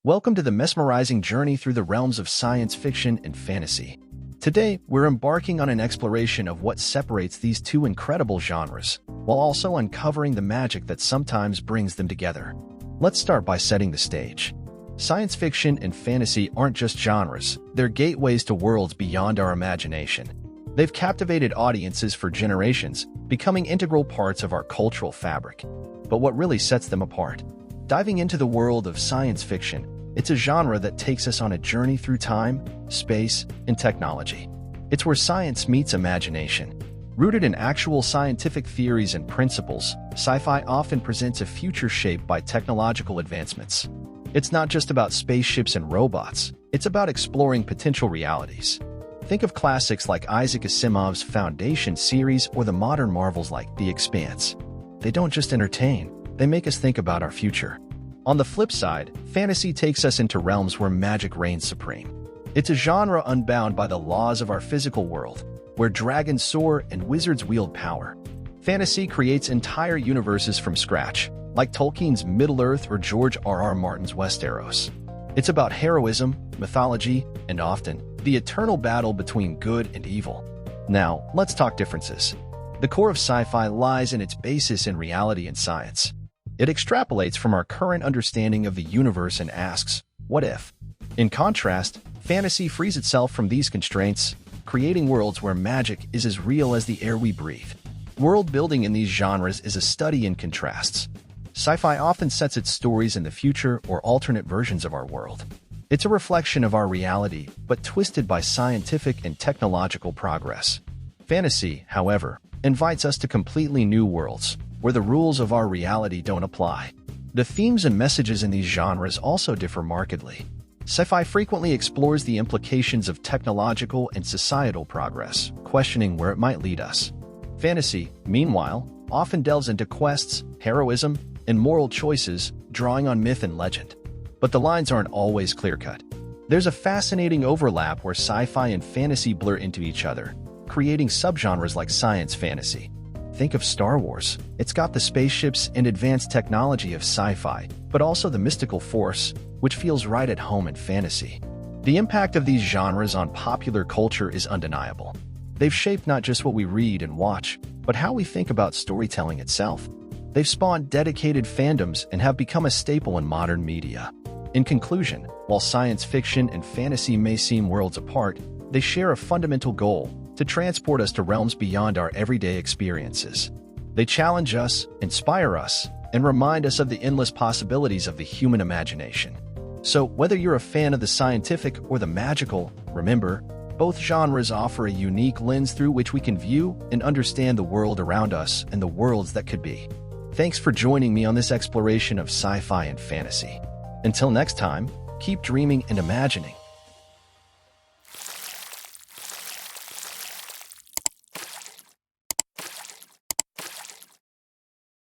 Welcome to the mesmerizing journey through the realms of science fiction and fantasy. Today, we're embarking on an exploration of what separates these two incredible genres, while also uncovering the magic that sometimes brings them together. Let's start by setting the stage. Science fiction and fantasy aren't just genres, they're gateways to worlds beyond our imagination. They've captivated audiences for generations, becoming integral parts of our cultural fabric. But what really sets them apart? Diving into the world of science fiction, it's a genre that takes us on a journey through time, space, and technology. It's where science meets imagination. Rooted in actual scientific theories and principles, sci-fi often presents a future shaped by technological advancements. It's not just about spaceships and robots, it's about exploring potential realities. Think of classics like Isaac Asimov's Foundation series or the modern marvels like The Expanse. They don't just entertain, they make us think about our future. On the flip side, fantasy takes us into realms where magic reigns supreme. It's a genre unbound by the laws of our physical world, where dragons soar and wizards wield power. Fantasy creates entire universes from scratch, like Tolkien's Middle-earth or George R.R. Martin's Westeros. It's about heroism, mythology, and often, the eternal battle between good and evil. Now, let's talk differences. The core of sci-fi lies in its basis in reality and science. It extrapolates from our current understanding of the universe and asks, what if? In contrast, fantasy frees itself from these constraints, creating worlds where magic is as real as the air we breathe. World building in these genres is a study in contrasts. Sci-fi often sets its stories in the future or alternate versions of our world. It's a reflection of our reality, but twisted by scientific and technological progress. Fantasy, however, invites us to completely new worlds, where the rules of our reality don't apply. The themes and messages in these genres also differ markedly. Sci-fi frequently explores the implications of technological and societal progress, questioning where it might lead us. Fantasy, meanwhile, often delves into quests, heroism, and moral choices, drawing on myth and legend. But the lines aren't always clear-cut. There's a fascinating overlap where sci-fi and fantasy blur into each other, creating subgenres like science fantasy. Think of Star Wars. It's got the spaceships and advanced technology of sci-fi, but also the mystical force, which feels right at home in fantasy. The impact of these genres on popular culture is undeniable. They've shaped not just what we read and watch, but how we think about storytelling itself. They've spawned dedicated fandoms and have become a staple in modern media. In conclusion, while science fiction and fantasy may seem worlds apart, they share a fundamental goal: to transport us to realms beyond our everyday experiences. They challenge us, inspire us, and remind us of the endless possibilities of the human imagination. So, whether you're a fan of the scientific or the magical, remember, both genres offer a unique lens through which we can view and understand the world around us and the worlds that could be. Thanks for joining me on this exploration of sci-fi and fantasy. Until next time, keep dreaming and imagining.